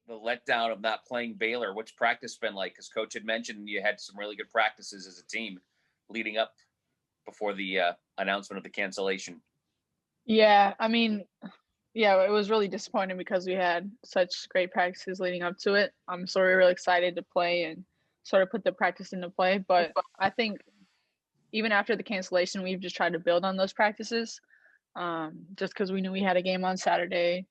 the letdown of not playing Baylor. What's practice been like? Because Coach had mentioned you had some really good practices as a team leading up before the announcement of the cancellation. Yeah, I mean, yeah, it was really disappointing because we had such great practices leading up to it. So we were really excited to play and sort of put the practice into play. But I think even after the cancellation, we've just tried to build on those practices. Just because we knew we had a game on Saturday,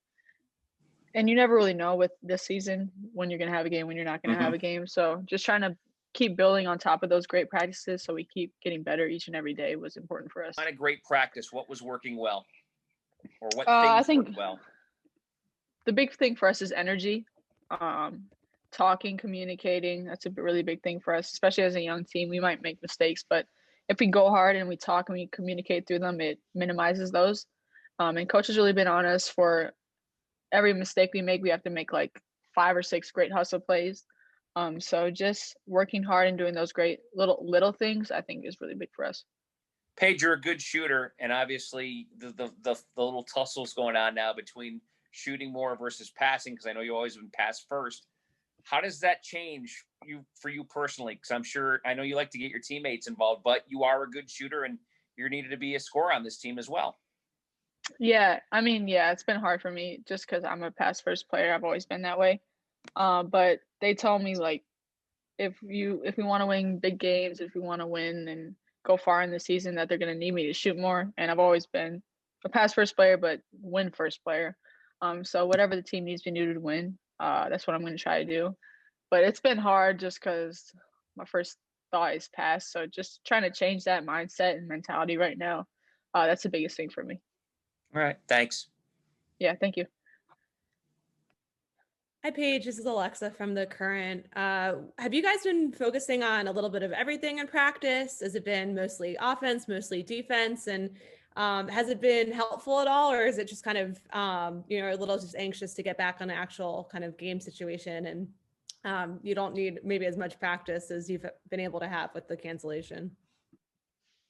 and you never really know with this season when you're gonna have a game, when you're not gonna have a game. So just trying to keep building on top of those great practices, so we keep getting better each and every day, was important for us. Kind of great practice. What was working well, or what I things think worked well? The big thing for us is energy. Talking, communicating. That's a really big thing for us, especially as a young team. We might make mistakes, but if we go hard and we talk and we communicate through them, it minimizes those. And coach has really been on us for every mistake we make. We have to make like 5 or 6 great hustle plays. So just working hard and doing those great little things, I think, is really big for us. Paige, you're a good shooter, and obviously the little tussles going on now between shooting more versus passing, because I know you always been pass first. How does that change for you personally? Because I know you like to get your teammates involved, but you are a good shooter and you're needed to be a scorer on this team as well. Yeah, I mean, yeah, it's been hard for me just because I'm a pass first player. I've always been that way. But they told me, like, if we want to win big games, if we want to win and go far in the season, that they're going to need me to shoot more. And I've always been a pass first player, but win first player. So whatever the team needs me to do to win, that's what I'm going to try to do. But it's been hard just because my first thought is pass. So just trying to change that mindset and mentality right now. That's the biggest thing for me. All right. Thanks. Yeah, thank you. Hi, Paige. This is Alexa from The Current. Have you guys been focusing on a little bit of everything in practice? Has it been mostly offense, mostly defense? And has it been helpful at all? Or is it just kind of, a little just anxious to get back on an actual kind of game situation? And you don't need maybe as much practice as you've been able to have with the cancellation?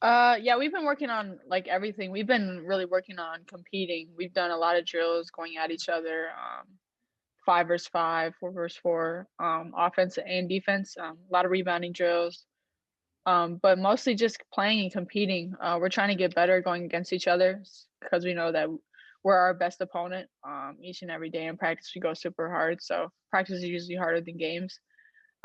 Yeah, we've been working on like everything. We've been really working on competing. We've done a lot of drills going at each other. 5 versus 5, 4 versus 4, offense and defense, a lot of rebounding drills, but mostly just playing and competing. We're trying to get better going against each other because we know that we're our best opponent. Each and every day in practice, we go super hard. So practice is usually harder than games.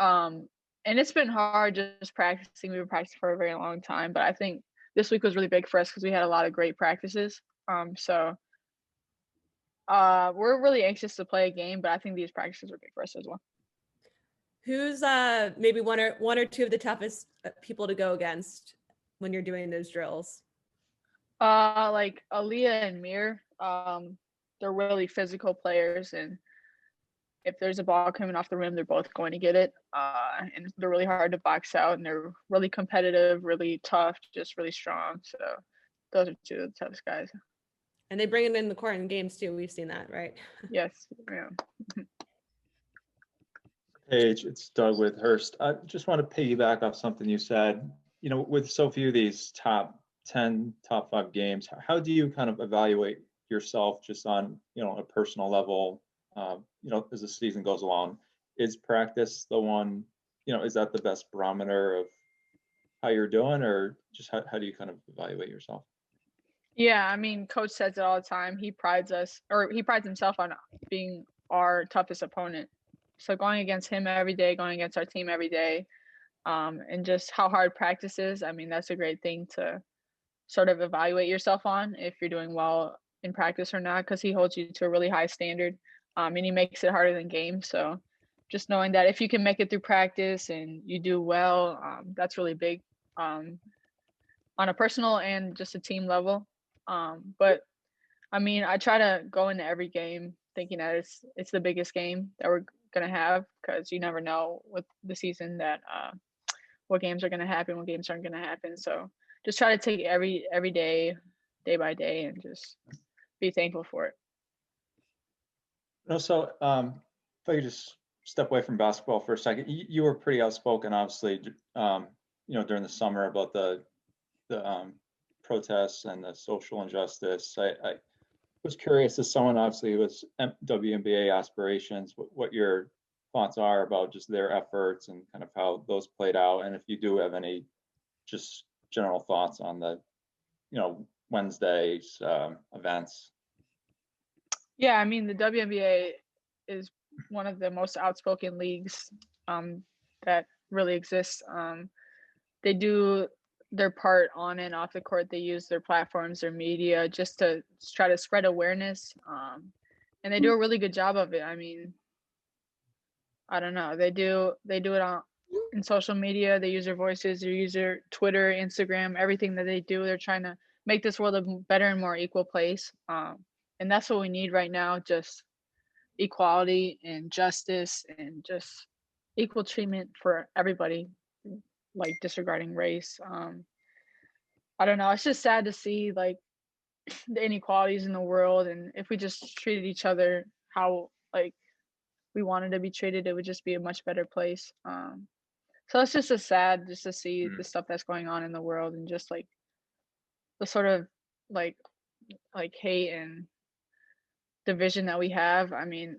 And it's been hard just practicing. We've been practicing for a very long time, but I think this week was really big for us because we had a lot of great practices. We're really anxious to play a game, but I think these practices are big for us as well. Who's maybe one or two of the toughest people to go against when you're doing those drills? Like Aaliyah and Mir, they're really physical players, and if there's a ball coming off the rim, they're both going to get it. And they're really hard to box out, and they're really competitive, really tough, just really strong. So those are two of the toughest guys. And they bring it in the court in games too. We've seen that, right? Yes. Yeah. Paige, it's Doug with Hearst. I just want to piggyback off something you said. With so few of these top 10, top 5 games, how do you kind of evaluate yourself just on, a personal level, as the season goes along? Is practice the one, is that the best barometer of how you're doing, or just how do you kind of evaluate yourself? Yeah, I mean, coach says it all the time. He prides himself on being our toughest opponent. So going against him every day, going against our team every day, and just how hard practice is, I mean, that's a great thing to sort of evaluate yourself on if you're doing well in practice or not, because he holds you to a really high standard, and he makes it harder than games. So just knowing that if you can make it through practice and you do well, that's really big on a personal and just a team level. But I mean, I try to go into every game thinking that it's the biggest game that we're gonna have, because you never know with the season that what games are gonna happen, what games aren't gonna happen. So just try to take every day by day, and just be thankful for it. So if I could just step away from basketball for a second, you were pretty outspoken, obviously, during the summer about the protests and the social injustice. was curious, as someone obviously with WNBA aspirations, what your thoughts are about just their efforts and kind of how those played out, and if you do have any just general thoughts on the, Wednesday's events. Yeah, I mean, the WNBA is one of the most outspoken leagues that really exists. They do their part on and off the court. They use their platforms, their media, just to try to spread awareness. And they do a really good job of it. I mean, I don't know. They do it in social media. They use their voices. They use their Twitter, Instagram, everything that they do. They're trying to make this world a better and more equal place. And that's what we need right now. Just equality and justice and just equal treatment for everybody, like disregarding race. I don't know. It's just sad to see like the inequalities in the world, and if we just treated each other how like we wanted to be treated, it would just be a much better place. So it's just sad just to see the stuff that's going on in the world, and just like the sort of like hate and division that we have. I mean,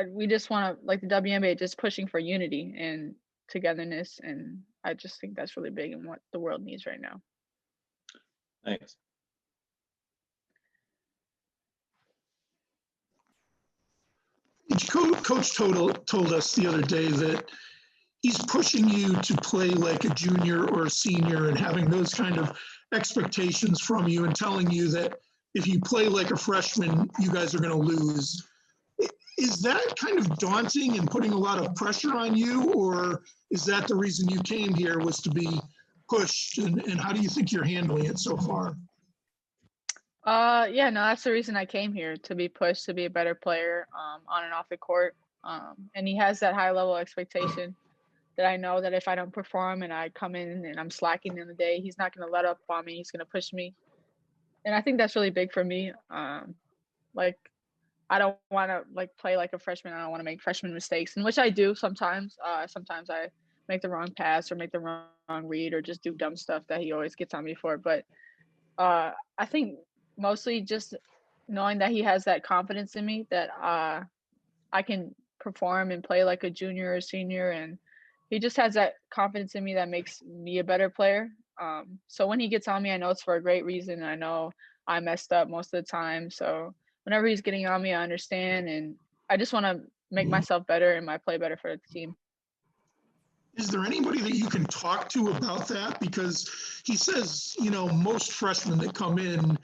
we just want to, like, the WNBA just pushing for unity and togetherness, and I just think that's really big in what the world needs right now. Thanks. Coach told us the other day that he's pushing you to play like a junior or a senior and having those kind of expectations from you, and telling you that if you play like a freshman, you guys are going to lose. Is that kind of daunting and putting a lot of pressure on you, or is that the reason you came here, was to be pushed? And how do you think you're handling it so far? Yeah, no, that's the reason I came here, to be pushed to be a better player on and off the court. And he has that high level expectation that I know that if I don't perform and I come in and I'm slacking in the day, he's not going to let up on me. He's going to push me. And I think that's really big for me. Like, I don't want to like play like a freshman. I don't want to make freshman mistakes, and which I do sometimes. Sometimes I make the wrong pass or make the wrong read or just do dumb stuff that he always gets on me for. But I think mostly just knowing that he has that confidence in me that I can perform and play like a junior or senior, and he just has that confidence in me that makes me a better player. So when he gets on me, I know it's for a great reason. I know I messed up most of the time, so whenever he's getting on me, I understand, and I just want to make myself better and my play better for the team. Is there anybody that you can talk to about that? Because he says, most freshmen that come in,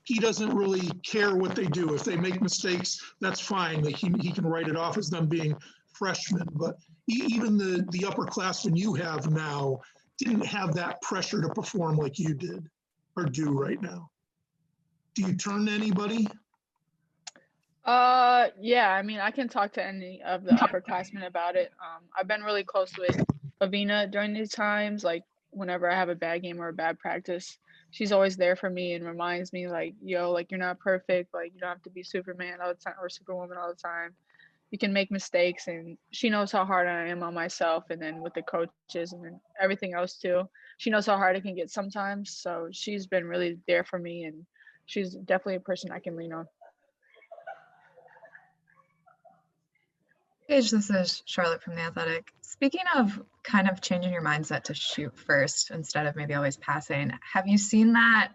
he doesn't really care what they do. If they make mistakes, that's fine. Like he can write it off as them being freshmen. But even the upperclassmen you have now didn't have that pressure to perform like you did or do right now. Do you turn to anybody? Yeah, I mean, I can talk to any of the upperclassmen about it. I've been really close with Avina during these times, like whenever I have a bad game or a bad practice. She's always there for me and reminds me like, yo, like, you're not perfect. Like, you don't have to be Superman all the time or Superwoman all the time. You can make mistakes, and she knows how hard I am on myself, and then with the coaches and then everything else too. She knows how hard it can get sometimes. So she's been really there for me, and she's definitely a person I can lean on. Paige, this is Charlotte from The Athletic. Speaking of kind of changing your mindset to shoot first instead of maybe always passing, have you seen that,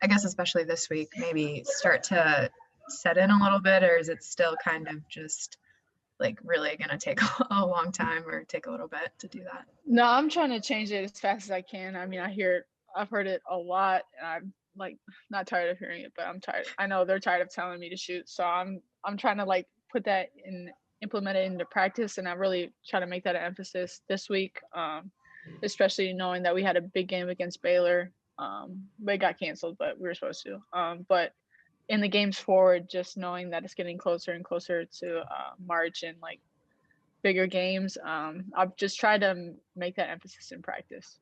I guess especially this week, maybe start to set in a little bit, or is it still kind of just like really going to take a long time or take a little bit to do that? No, I'm trying to change it as fast as I can. I mean, I've heard it a lot, and I'm like not tired of hearing it, but I'm tired. I know they're tired of telling me to shoot, so I'm trying to like put that in, implement it into practice, and I really try to make that an emphasis this week, especially knowing that we had a big game against Baylor, but it got canceled, but we were supposed to. But in the games forward, just knowing that it's getting closer and closer to March and like bigger games, I've just tried to make that emphasis in practice.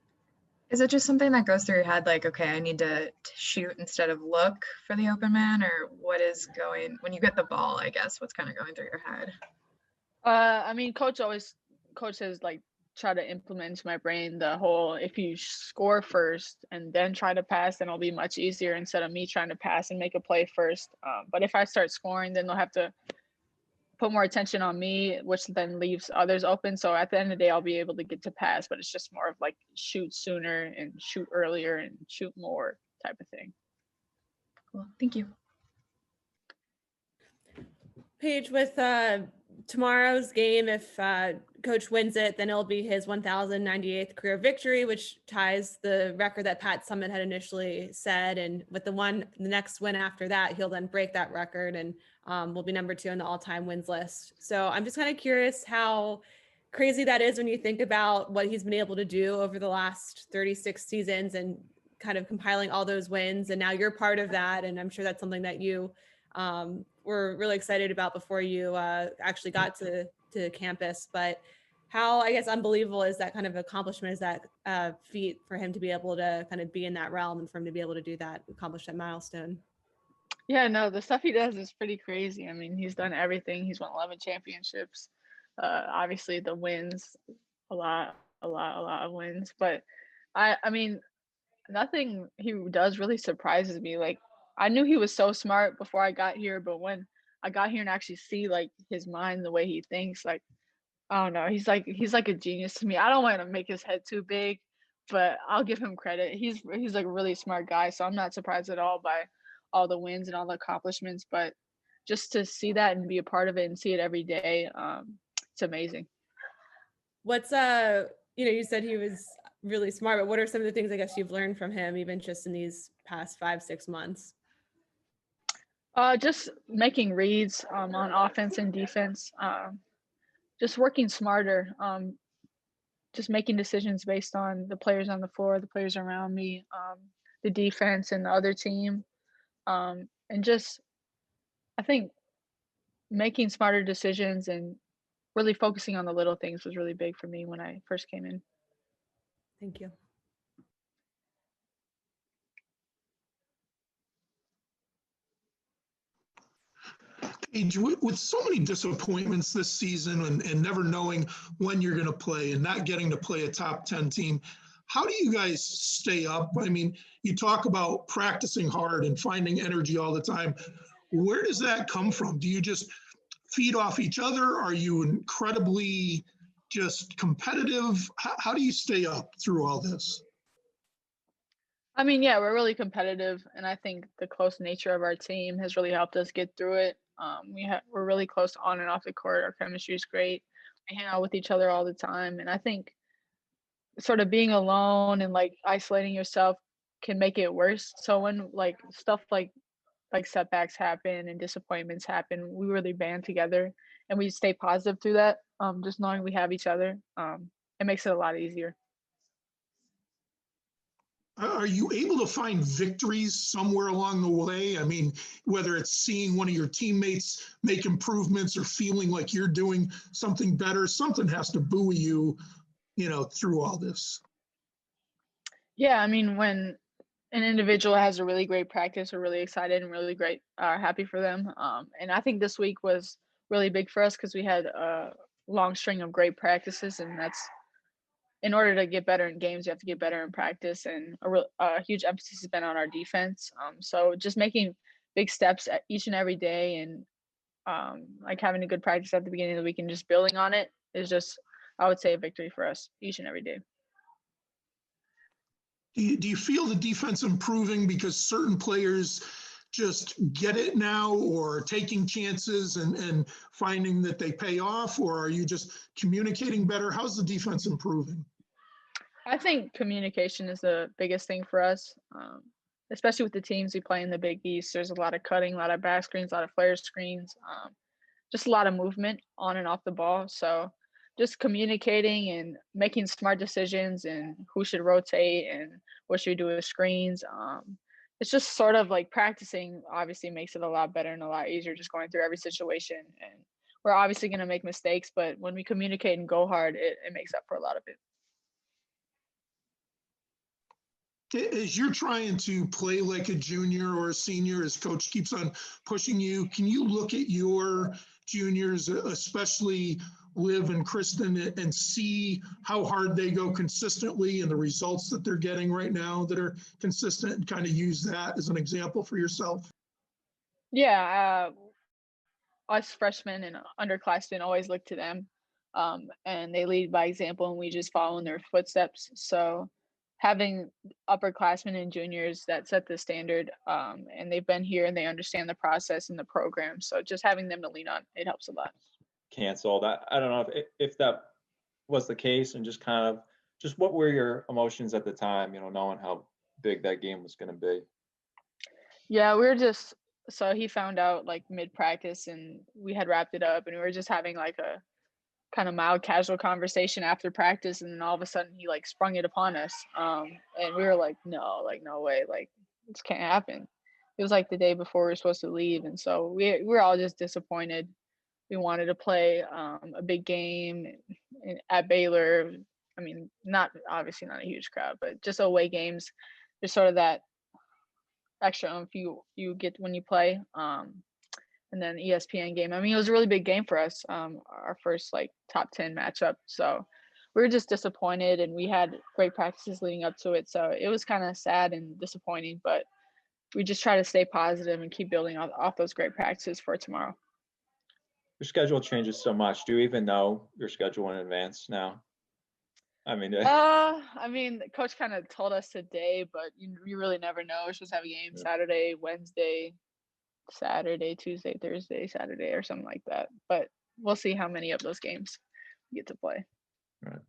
Is it just something that goes through your head, like, okay, I need to shoot instead of look for the open man, or what is going, when you get the ball, I guess, what's kind of going through your head? I mean, coach says like try to implement into my brain the whole, if you score first and then try to pass, then it'll be much easier instead of me trying to pass and make a play first. But if I start scoring, then they'll have to put more attention on me, which then leaves others open. So at the end of the day, I'll be able to get to pass, but it's just more of like shoot sooner and shoot earlier and shoot more type of thing. Cool. Thank you. Paige, with tomorrow's game, if Coach wins it, then it'll be his 1,098th career victory, which ties the record that Pat Summitt had initially said. And with the next win after that, he'll then break that record and will be number 2 on the all-time wins list. So I'm just kind of curious how crazy that is when you think about what he's been able to do over the last 36 seasons and kind of compiling all those wins. And now you're part of that. And I'm sure that's something that you were really excited about before you actually got to campus. But how, I guess, unbelievable is that kind of accomplishment, is that feat for him to be able to kind of be in that realm and for him to be able to do that, accomplish that milestone? Yeah, no, the stuff he does is pretty crazy. I mean, he's done everything. He's won 11 championships. Obviously the wins, a lot of wins. But I mean, nothing he does really surprises me. Like, I knew he was so smart before I got here, but when I got here and actually see like his mind, the way he thinks, like, I don't know, he's like a genius to me. I don't want to make his head too big, but I'll give him credit. He's like a really smart guy, so I'm not surprised at all by all the wins and all the accomplishments. But just to see that and be a part of it and see it every day, it's amazing. What's you said he was really smart, but what are some of the things I guess you've learned from him, even just in these past 5-6 months? Just making reads on offense and defense. Just working smarter. Just making decisions based on the players on the floor, the players around me, the defense and the other team. And just, I think, making smarter decisions and really focusing on the little things was really big for me when I first came in. Thank you. Paige, with so many disappointments this season and never knowing when you're going to play and not getting to play a top 10 team, how do you guys stay up? I mean, you talk about practicing hard and finding energy all the time. Where does that come from? Do you just feed off each other? Are you incredibly just competitive? How do you stay up through all this? I mean, yeah, we're really competitive, and I think the close nature of our team has really helped us get through it. We're really close on and off the court. Our chemistry is great. We hang out with each other all the time, and I think sort of being alone and like isolating yourself can make it worse. So when like stuff like setbacks happen and disappointments happen, we really band together and we stay positive through that. Just knowing we have each other, it makes it a lot easier. Are you able to find victories somewhere along the way? I mean, whether it's seeing one of your teammates make improvements or feeling like you're doing something better, something has to buoy you, through all this. Yeah, I mean, when an individual has a really great practice, we're really excited and really great, happy for them. And I think this week was really big for us because we had a long string of great practices, and that's, in order to get better in games, you have to get better in practice, and a huge emphasis has been on our defense. So just making big steps each and every day, and like having a good practice at the beginning of the week and just building on it is just, I would say, a victory for us each and every day. Do you feel the defense improving because certain players just get it now, or taking chances and finding that they pay off, or are you just communicating better? How's the defense improving? I think communication is the biggest thing for us, especially with the teams we play in the Big East. There's a lot of cutting, a lot of back screens, a lot of flare screens, just a lot of movement on and off the ball. So just communicating and making smart decisions and who should rotate and what should we do with screens. It's just sort of like practicing obviously makes it a lot better and a lot easier, just going through every situation. And we're obviously going to make mistakes, but when we communicate and go hard, it makes up for a lot of it. As you're trying to play like a junior or a senior, as coach keeps on pushing you, can you look at your juniors, especially Liv and Kristen and see how hard they go consistently and the results that they're getting right now that are consistent, and kind of use that as an example for yourself? Yeah, us freshmen and underclassmen always look to them, and they lead by example, and we just follow in their footsteps. So having upperclassmen and juniors that set the standard, and they've been here and they understand the process and the program. So just having them to lean on, it helps a lot. Canceled. I don't know if that was the case, and just what were your emotions at the time, knowing how big that game was going to be? Yeah, so he found out like mid practice and we had wrapped it up and we were just having like a kind of mild casual conversation after practice, and then all of a sudden he like sprung it upon us. And we were like, no way, like this can't happen. It was like the day before we were supposed to leave, and so we were all just disappointed. We wanted to play a big game at Baylor. I mean, obviously not a huge crowd, but just away games. There's sort of that extra oomph you get when you play. And then ESPN game. I mean, it was a really big game for us, our first like top 10 matchup. So we were just disappointed, and we had great practices leading up to it. So it was kind of sad and disappointing, but we just try to stay positive and keep building off those great practices for tomorrow. Your schedule changes so much. Do you even know your schedule in advance now? I mean, the coach kind of told us today, but you really never know. We're supposed to have a game Saturday, Wednesday, Saturday, Tuesday, Thursday, Saturday, or something like that. But we'll see how many of those games we get to play. Right.